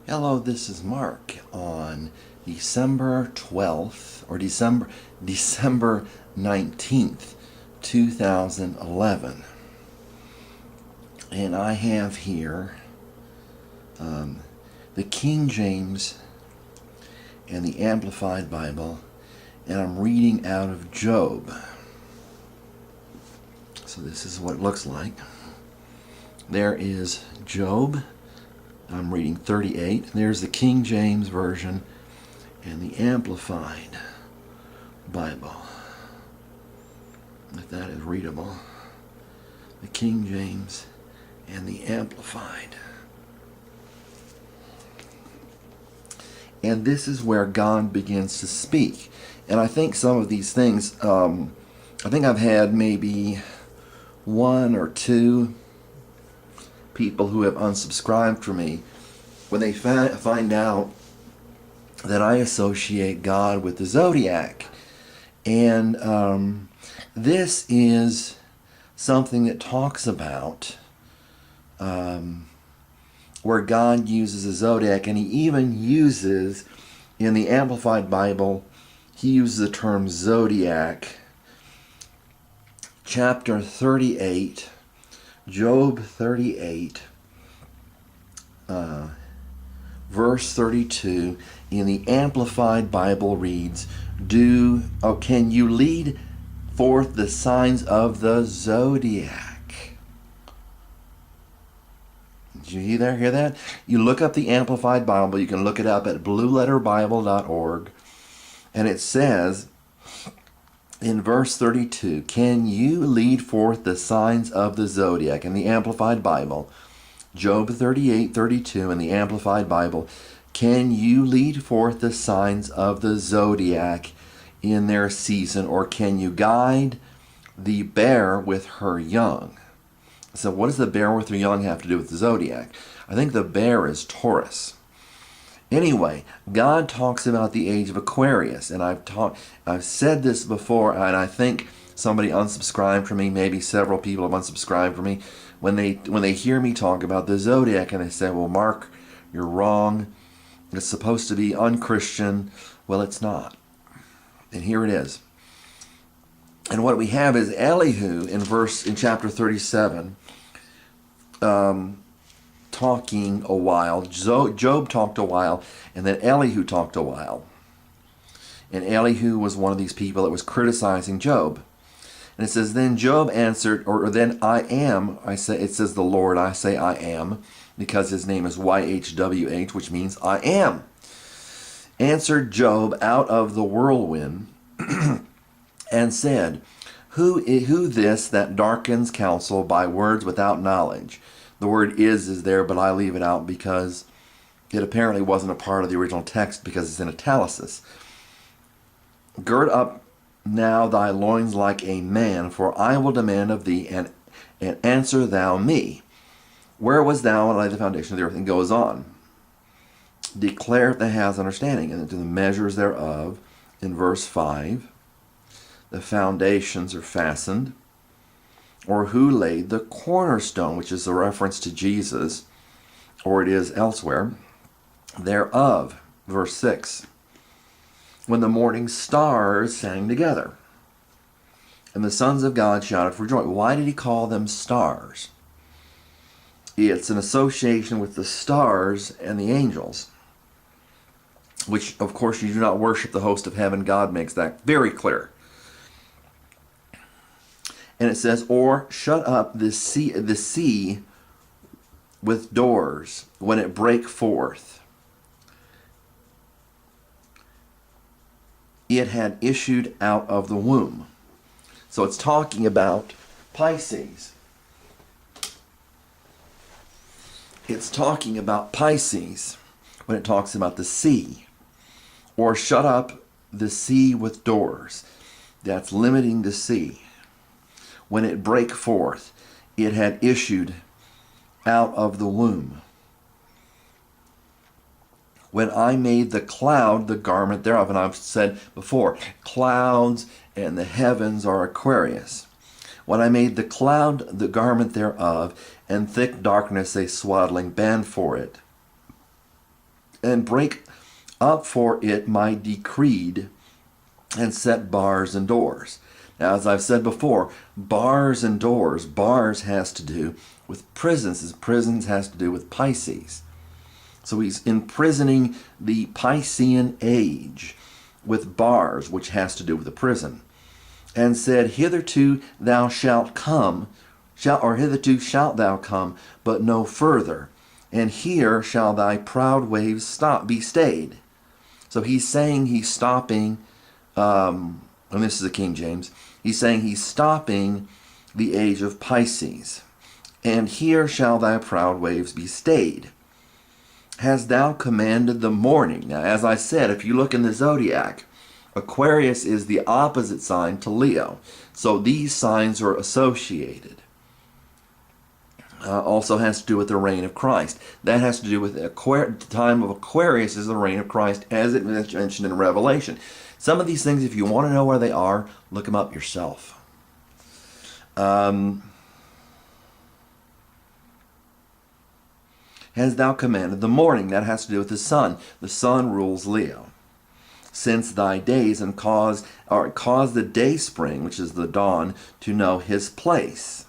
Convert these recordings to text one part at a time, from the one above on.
Hello, this is Mark on December 12th or December 19th, 2011. And I have here the King James and the Amplified Bible, and I'm reading out of Job. So this is what it looks like. There is Job. I'm reading 38. There's the King James Version and the Amplified Bible, if that is readable. The King James and the Amplified. And this is where God begins to speak. And I think some of these things, I think I've had maybe one or two people who have unsubscribed from me when they find out that I associate God with the zodiac. And this is something that talks about where God uses the zodiac, and he even uses, in the Amplified Bible, he uses the term zodiac. Chapter 38, Job 38, verse 32, in the Amplified Bible reads, can you lead forth the signs of the zodiac? Did you hear that? You look up the Amplified Bible, you can look it up at blueletterbible.org, and it says, in verse 32, can you lead forth the signs of the zodiac? In the Amplified Bible, Job 38:32 in the Amplified Bible, can you lead forth the signs of the zodiac in their season, or can you guide the bear with her young? So what does the bear with her young have to do with the zodiac? I think the bear is Taurus. Anyway, God talks about the Age of Aquarius, and I've said this before, and I think somebody unsubscribed from me, maybe several people have unsubscribed from me, when they hear me talk about the zodiac, and they say, well, Mark, you're wrong. It's supposed to be unchristian. Well, it's not. And here it is. And what we have is Elihu in chapter 37, talking a while. Job talked a while, and then Elihu talked a while. And Elihu was one of these people that was criticizing Job. And it says, then Job answered, or then I am, it says the Lord, I say I am, because his name is YHWH, which means I am. Answered Job out of the whirlwind, and said, who this that darkens counsel by words without knowledge? The word is there, but I leave it out because it apparently wasn't a part of the original text because it's in italics. Gird up now thy loins like a man, for I will demand of thee, and answer thou me. Where was thou when I laid the foundation of the earth? And goes on. Declare if thou hast understanding, and to the measures thereof, in verse 5, the foundations are fastened. Or who laid the cornerstone, which is a reference to Jesus, or it is elsewhere, thereof, verse 6. When the morning stars sang together, and the sons of God shouted for joy. Why did he call them stars? It's an association with the stars and the angels, which, of course, you do not worship the host of heaven. God makes that very clear. And it says, or shut up the sea with doors when it break forth. It had issued out of the womb. So it's talking about Pisces. It's talking about Pisces when it talks about the sea. Or shut up the sea with doors. That's limiting the sea. When it brake forth, it had issued out of the womb. When I made the cloud the garment thereof, and I've said before, clouds and the heavens are Aquarius. When I made the cloud the garment thereof, and thick darkness a swaddling band for it. break up for it my decreed, and set bars and doors. Now, as I've said before, bars and doors, bars has to do with prisons. Prisons has to do with Pisces. So he's imprisoning the Piscean age with bars, which has to do with the prison. And said, hitherto thou shalt come, hitherto shalt thou come, but no further. And here shall thy proud waves be stayed. So he's saying he's stopping, and this is the King James, he's saying he's stopping the age of Pisces. And here shall thy proud waves be stayed. Hast thou commanded the morning? Now, as I said, if you look in the zodiac, Aquarius is the opposite sign to Leo. So these signs are associated. Also has to do with the reign of Christ. That has to do with the time of Aquarius is the reign of Christ, as it is mentioned in Revelation. Some of these things, if you want to know where they are, look them up yourself. Hast thou commanded the morning? That has to do with the sun. The sun rules Leo. Since thy days, and cause the day spring, which is the dawn, to know his place.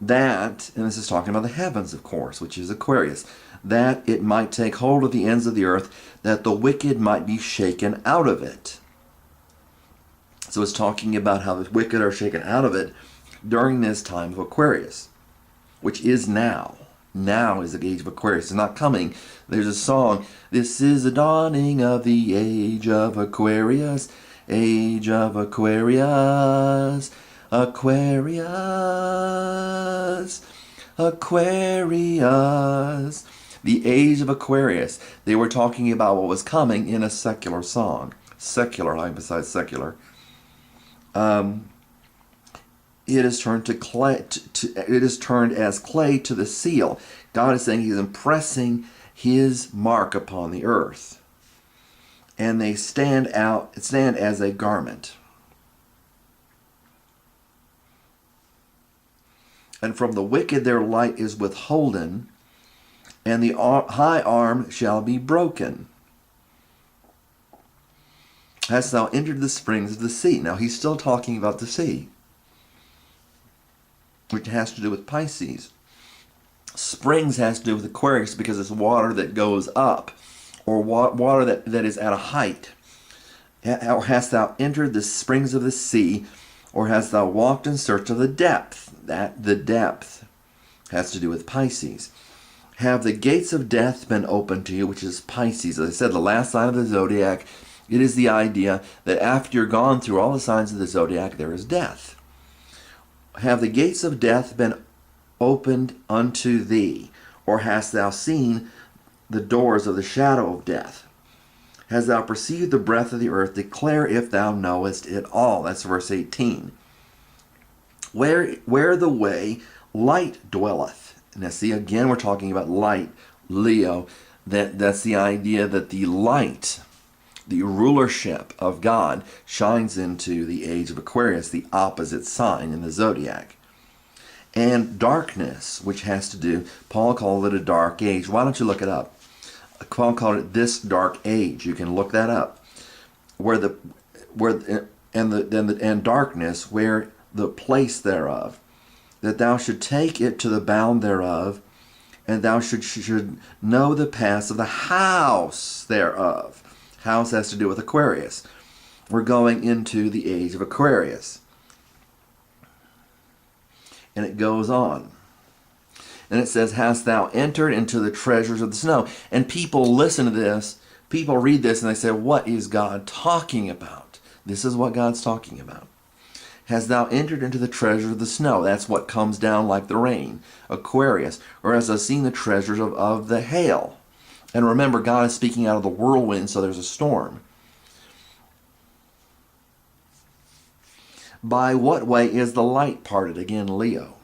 That, and this is talking about the heavens, of course, which is Aquarius, that it might take hold of the ends of the earth, that the wicked might be shaken out of it. So it's talking about how the wicked are shaken out of it during this time of Aquarius, which is now. Now is the age of Aquarius. It's not coming. There's a song, this is the dawning of the age of Aquarius, age of Aquarius, Aquarius, Aquarius. The age of Aquarius. They were talking about what was coming in a secular song. Secular, I emphasize secular. It is turned to clay. It is turned as clay to the seal. God is saying He's impressing His mark upon the earth, and they stand as a garment. And from the wicked their light is withholden, and the high arm shall be broken. Hast thou entered the springs of the sea? Now he's still talking about the sea, which has to do with Pisces. Springs has to do with Aquarius because it's water that goes up, or water that is at a height. Or hast thou entered the springs of the sea, or hast thou walked in search of the depth? That the depth has to do with Pisces. Have the gates of death been opened to you, which is Pisces. As I said, the last sign of the zodiac, it is the idea that after you're gone through all the signs of the zodiac, there is death. Have the gates of death been opened unto thee, or hast thou seen the doors of the shadow of death? Hast thou perceived the breath of the earth? Declare if thou knowest it all. That's verse 18. Where the way light dwelleth. Now see, again we're talking about light, Leo. That's the idea that the light, the rulership of God, shines into the age of Aquarius, the opposite sign in the zodiac. And darkness, which has to do, Paul called it a dark age. Why don't you look it up? Paul called it this dark age. You can look that up. And darkness, where the place thereof, that thou should take it to the bound thereof, and thou should know the paths of the house thereof. House has to do with Aquarius. We're going into the age of Aquarius. And it goes on. And it says, hast thou entered into the treasures of the snow? And people listen to this, people read this, and they say, what is God talking about? This is what God's talking about. Hast thou entered into the treasures of the snow? That's what comes down like the rain. Aquarius. Or hast thou seen the treasures of the hail? And remember, God is speaking out of the whirlwind, so there's a storm. By what way is the light parted? Again, Leo.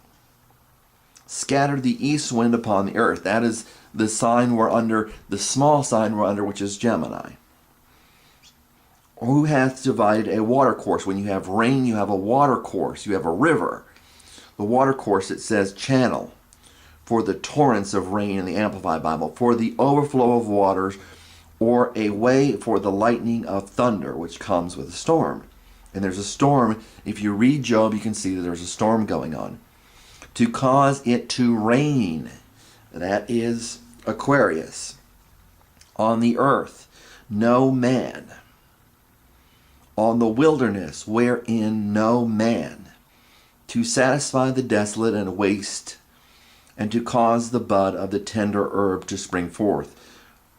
Scattered the east wind upon the earth. That is the sign we're under, the small sign we're under, which is Gemini. Who hath divided a water course? When you have rain, you have a water course. You have a river. The water course, it says channel. for the torrents of rain in the Amplified Bible, for the overflow of waters, or a way for the lightning of thunder, which comes with a storm. And there's a storm. If you read Job, you can see that there's a storm going on. To cause it to rain. That is Aquarius. On the earth, no man. On the wilderness, wherein no man. To satisfy the desolate and waste, and to cause the bud of the tender herb to spring forth.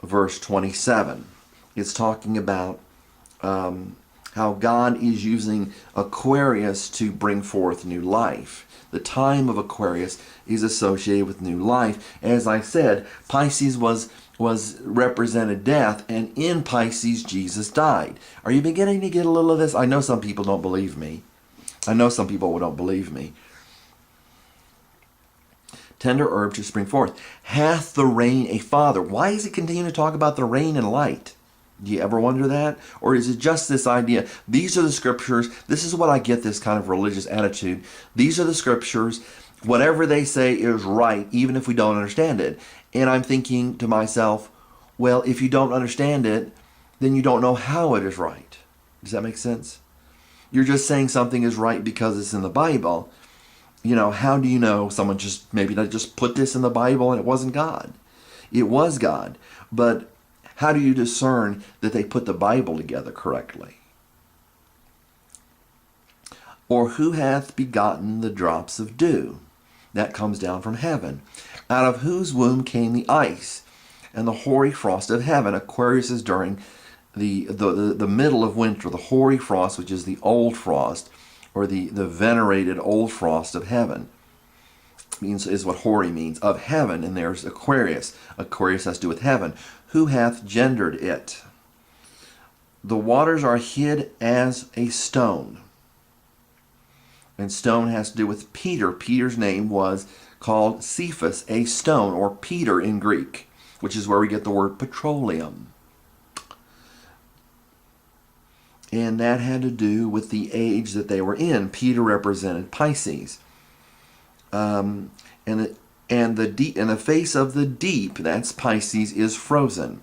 Verse 27. It's talking about how God is using Aquarius to bring forth new life. The time of Aquarius is associated with new life. As I said, Pisces was represented death, and in Pisces Jesus died. Are you beginning to get a little of this? I know some people don't believe me. Tender herb to spring forth. Hath the rain a father? Why is he continuing to talk about the rain and light? Do you ever wonder that? Or is it just this idea? These are the scriptures. This is what I get, this kind of religious attitude. These are the scriptures. Whatever they say is right, even if we don't understand it. And I'm thinking to myself, well, if you don't understand it, then you don't know how it is right. Does that make sense? You're just saying something is right because it's in the Bible. You know, how do you know someone just maybe just put this in the Bible and it wasn't God? It was God. But how do you discern that they put the Bible together correctly? Or who hath begotten the drops of dew that comes down from heaven, out of whose womb came the ice and the hoary frost of heaven? Aquarius is during the middle of winter, the hoary frost, which is the old frost, or the venerated old frost of heaven, is what hoary means, of heaven. And there's Aquarius. Aquarius has to do with heaven. Who hath gendered it? The waters are hid as a stone. And stone has to do with Peter. Peter's name was called Cephas, a stone, or Peter in Greek, which is where we get the word petroleum. And that had to do with the age that they were in. Peter represented Pisces. And the face of the deep, that's Pisces, is frozen.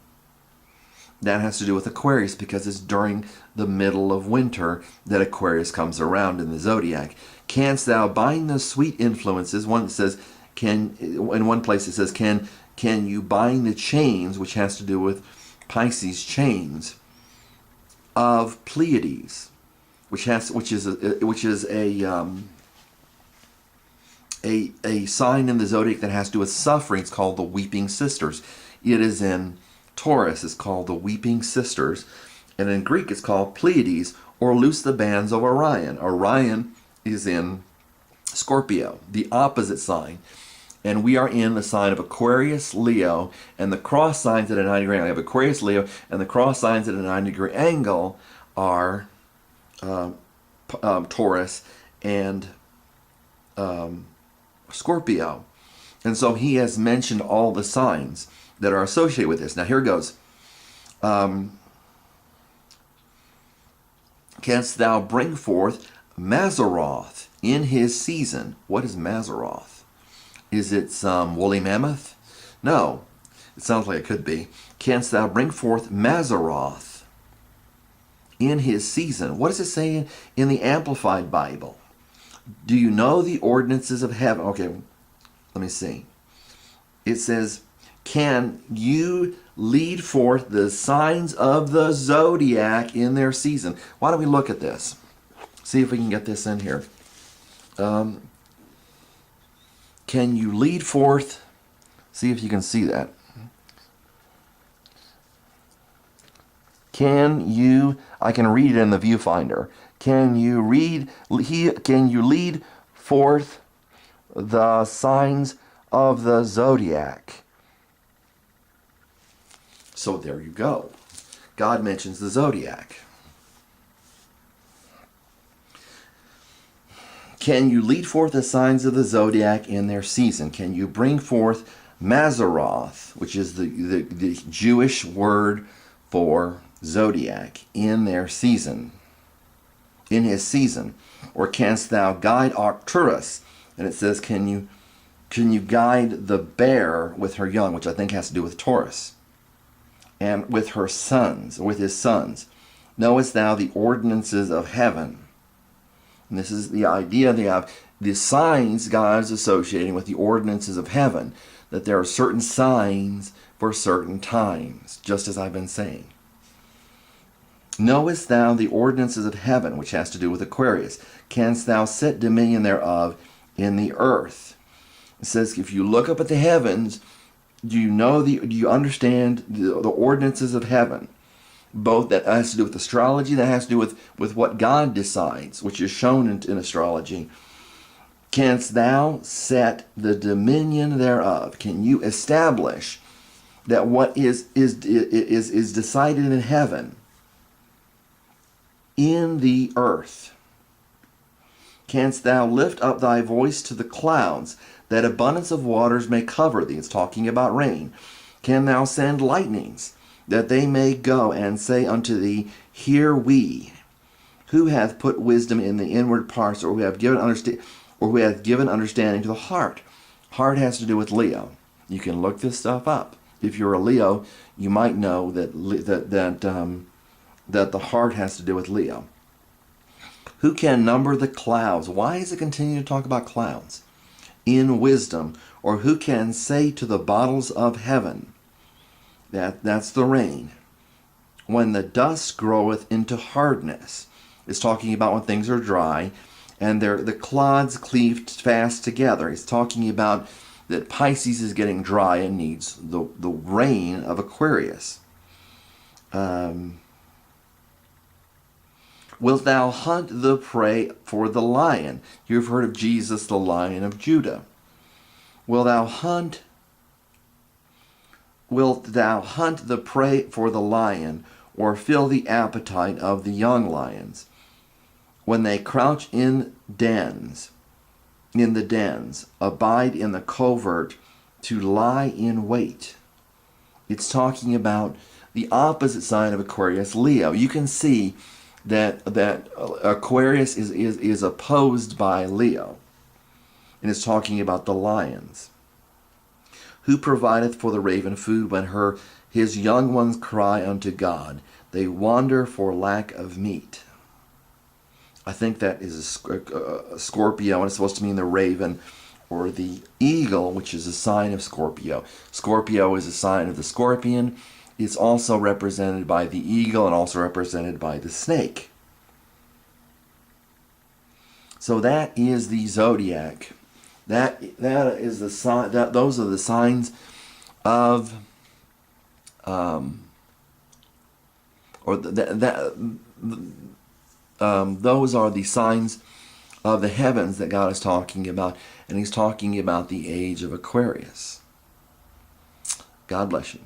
That has to do with Aquarius because it's during the middle of winter that Aquarius comes around in the zodiac. Canst thou bind the sweet influences? One says, in one place it says, can you bind the chains, which has to do with Pisces chains, of Pleiades, which is a sign in the zodiac that has to do with suffering. It's called the Weeping Sisters. It is in Taurus. It's called the Weeping Sisters, and in Greek it's called Pleiades, or loose the bands of Orion. Orion is in Scorpio, the opposite sign. And we are in the sign of Aquarius, Leo, and the cross signs at a 90-degree angle. I have Aquarius, Leo, and the cross signs at a 90-degree angle are Taurus and Scorpio. And so he has mentioned all the signs that are associated with this. Now here it goes. Canst thou bring forth Mazzaroth in his season? What is Mazzaroth? Is it some woolly mammoth? No. It sounds like it could be. Canst thou bring forth Mazzaroth in his season? What does it say in the Amplified Bible? Do you know the ordinances of heaven? Okay, let me see. It says, can you lead forth the signs of the zodiac in their season? Why don't we look at this? See if we can get this in here. Can you lead forth? See if you can see that. I can read it in the viewfinder. Can you lead forth the signs of the zodiac? So there you go. God mentions the zodiac. Can you lead forth the signs of the zodiac in their season? Can you bring forth Mazzaroth, which is the Jewish word for zodiac, in their season, in his season? Or canst thou guide Arcturus? And it says, can you Can you guide the bear with her young, which I think has to do with Taurus, and with her sons, with his sons? Knowest thou the ordinances of heaven? And this is the idea they have. The signs God is associating with the ordinances of heaven, that there are certain signs for certain times, just as I've been saying. Knowest thou the ordinances of heaven, which has to do with Aquarius? Canst thou set dominion thereof in the earth? It says, if you look up at the heavens, do you understand the ordinances of heaven? Both that has to do with astrology, that has to do with what God decides, which is shown in astrology. Canst thou set the dominion thereof? Can you establish that what is decided in heaven in the earth? Canst thou lift up thy voice to the clouds, that abundance of waters may cover thee? It's talking about rain. Can thou send lightnings, that they may go and say unto thee, Hear we? Who hath put wisdom in the inward parts, or who hath given understanding to the heart? Heart has to do with Leo. You can look this stuff up. If you're a Leo, you might know that the heart has to do with Leo. Who can number the clouds? Why does it continue to talk about clouds? In wisdom. Or who can say to the bottles of heaven? That's the rain. When the dust groweth into hardness. It's talking about when things are dry and the clods cleave fast together. It's talking about that Pisces is getting dry and needs the rain of Aquarius. Wilt thou hunt the prey for the lion? You've heard of Jesus, the Lion of Judah. Wilt thou hunt the prey for the lion, or fill the appetite of the young lions? When they crouch in the dens, abide in the covert, to lie in wait. It's talking about the opposite sign of Aquarius, Leo. You can see that Aquarius is opposed by Leo, and it's talking about the lions. Who provideth for the raven food when his young ones cry unto God? They wander for lack of meat. I think that is a Scorpio, and it's supposed to mean the raven or the eagle, which is a sign of Scorpio. Scorpio is a sign of the scorpion. It's also represented by the eagle and also represented by the snake. So that is the zodiac. That is the sign. Those are the signs of, those are the signs of the heavens that God is talking about, and He's talking about the age of Aquarius. God bless you.